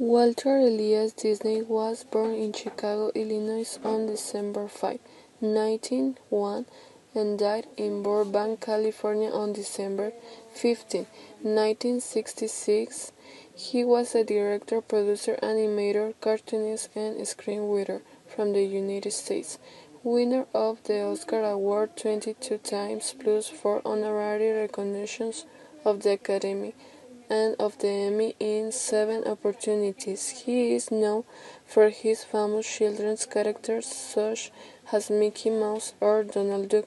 Walter Elias Disney was born in Chicago, Illinois on December 5, 1901 and died in Burbank, California on December 15, 1966. He was a director, producer, animator, cartoonist, and screenwriter from the United States, winner of the Oscar Award 22 times plus 4 honorary recognitions of the Academy and of the Emmy in 7 opportunities. He is known for his famous children's characters such as Mickey Mouse or Donald Duck,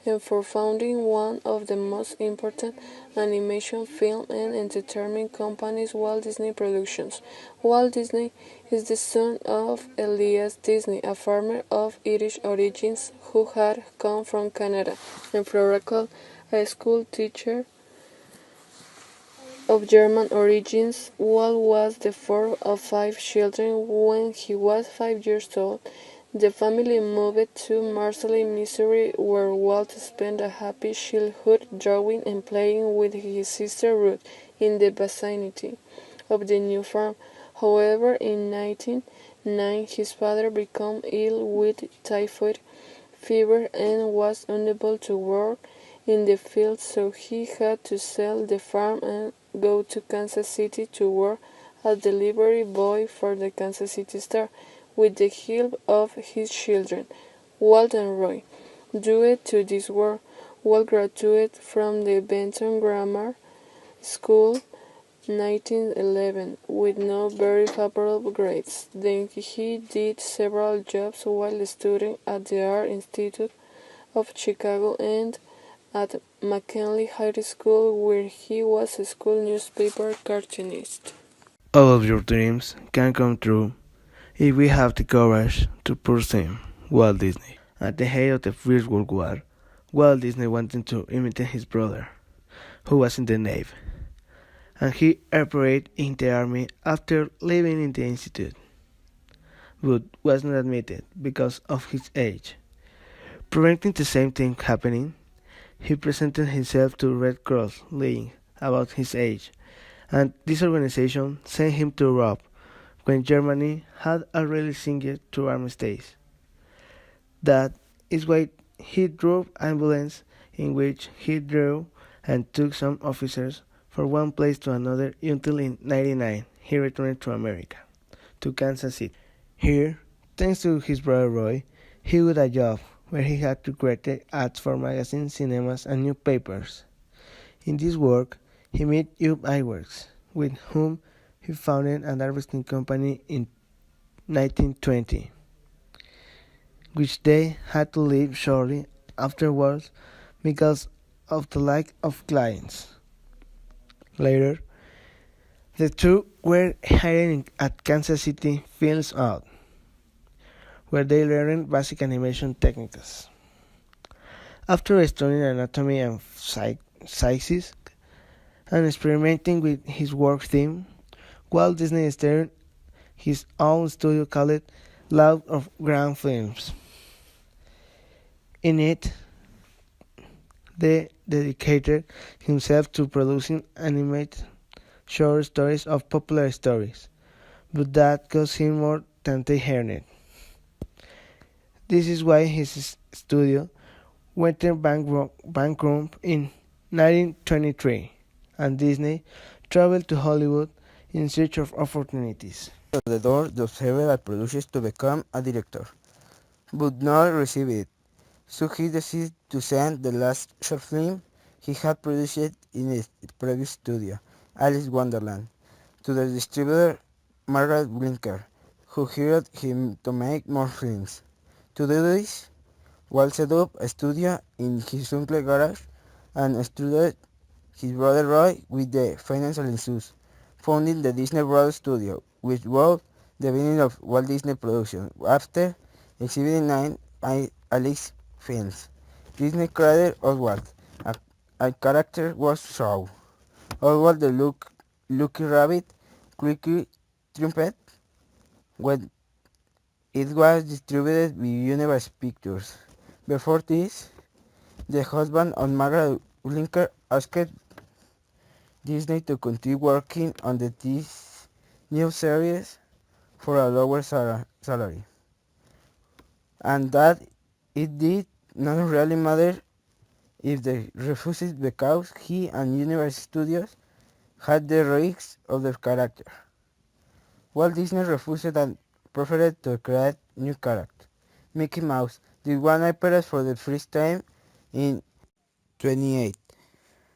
and for founding one of the most important animation film and entertainment companies, Walt Disney Productions. Walt Disney is the son of Elias Disney, a farmer of Irish origins who had come from Canada, and Flora, a school teacher of German origins. Walt was the fourth of 5 children. When he was 5 years old, the family moved to Marceline, Missouri, where Walt spent a happy childhood drawing and playing with his sister Ruth in the vicinity of the new farm. However, in 1909, his father became ill with typhoid fever and was unable to work in the field, so he had to sell the farm and go to Kansas City to work as delivery boy for the Kansas City Star with the help of his children, Walt and Roy. Due to this work, Walt graduated from the Benton Grammar School 1911 with no very favorable grades. Then he did several jobs while studying at the Art Institute of Chicago and at McKinley High School, where he was a school newspaper cartoonist. All of your dreams can come true if we have the courage to pursue them. Walt Disney. At the height of the First World War, Walt Disney wanted to imitate his brother, who was in the Navy, and he operated in the Army after leaving in the Institute, but was not admitted because of his age. Preventing the same thing happening, he presented himself to Red Cross, lying about his age, and this organization sent him to Europe when Germany had already signed two armistices. That is why he drove ambulance in which he drove and took some officers from one place to another until in 1999 he returned to America, to Kansas City. Here, thanks to his brother Roy, he got a job where he had to create ads for magazines, cinemas, and newspapers. In this work, he met Ub Iwerks, with whom he founded an harvesting company in 1920, which they had to leave shortly afterwards because of the lack of clients. Later, the two were hired at Kansas City Films Out, where they learned basic animation techniques. After studying anatomy and psyches and experimenting with his work theme, Walt Disney started his own studio called Law of Grand Films. In it, they dedicated himself to producing animated short stories of popular stories, but that cost him more than they earned. This is why his studio went bankrupt in 1923, and Disney traveled to Hollywood in search of opportunities. At the door of several producers to become a director, but not received it. So he decided to send the last short film he had produced in his previous studio, Alice Wonderland, to the distributor Margaret Blinker, who hired him to make more films. To do this, Walt set up a studio in his uncle's garage and instructed his brother Roy with the financial issues, founding the Disney Brothers Studio, which was the beginning of Walt Disney Productions. After exhibiting 9 Alice films, Disney created Oswald. A character was Shaw. Oswald the Lucky Rabbit, Creaky Trumpet, when it was distributed by Universal Pictures. Before this, the husband of Margaret Blinker asked Disney to continue working on this new series for a lower salary, and that it did not really matter if they refused because he and Universal Studios had the rights of the character. Walt Disney refused and preferred to create new characters. Mickey Mouse did one appearance for the first time in 28,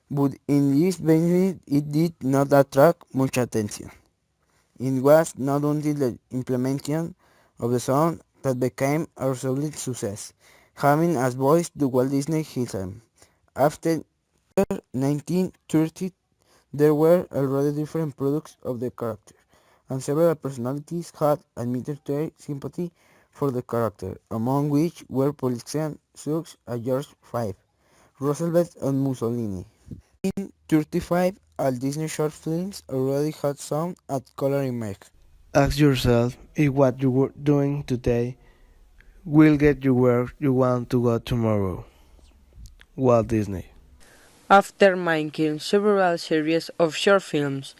but in this venue it did not attract much attention. It was not until the implementation of the song that became a solid success, having as voice to Walt Disney himself. After 1930, there were already different products of the character, and several personalities had admitted their sympathy for the character, among which were politicians such as George V, Roosevelt, and Mussolini. In 35, all Disney short films already had some at coloring make. Ask yourself if what you were doing today will get you where you want to go tomorrow. Walt Disney. After making several series of short films,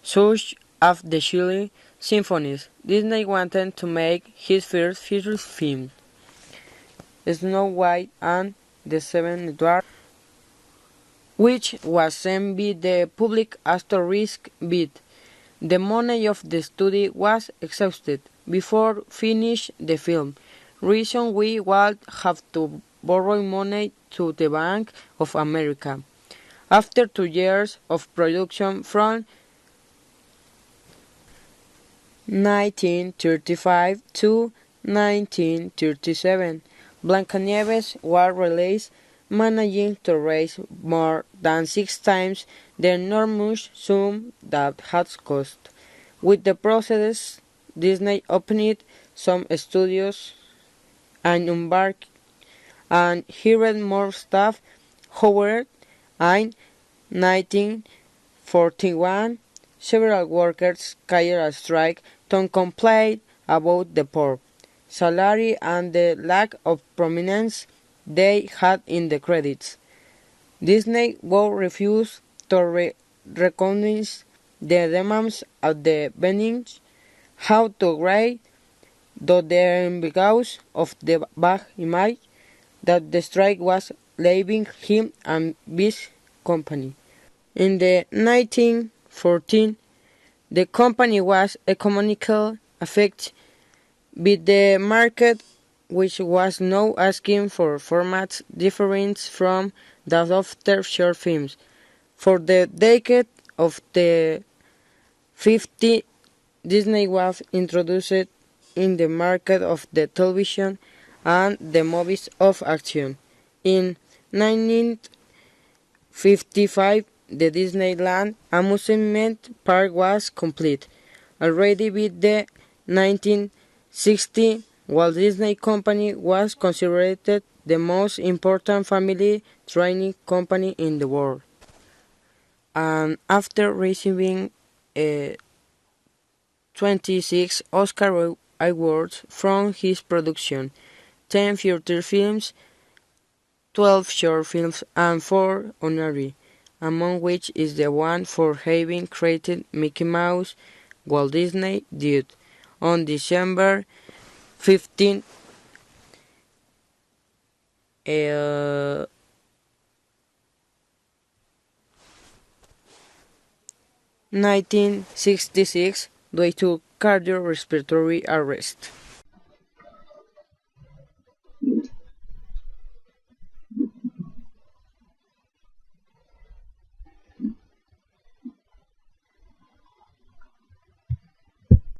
such as the Chile Symphonies, Disney wanted to make his first feature film, Snow White and the Seven Dwarfs, which was sent by the public asterisk bid. The money of the study was exhausted before finish the film. Reason we would have to borrow money to the Bank of America. After 2 years of production from 1935 to 1937, Blancanieves was released, managing to raise more than 6 times the enormous sum that had cost. With the process, Disney opened some studios and embarked and hired more staff. However, in 1941, several workers carried a strike to complain about the poor salary and the lack of prominence they had in the credits. Disney would refuse to recognize the demands of the venues, how to grade, though because of the bad image that the strike was leaving him and his company. In the 1914, the company was economically affected by the market, which was now asking for formats different from that of their short films. For the decade of the 50s, Disney was introduced in the market of the television and the movies of action. In 1955, the Disneyland amusement park was complete. Already by the 1960s, Walt Disney Company was considered the most important family training company in the world. And after receiving 26 Oscar awards from his production, 10 feature films, 12 short films, and 4 honorary, among which is the one for having created Mickey Mouse. Walt Disney died on December 15, 1966 due to cardiorespiratory arrest.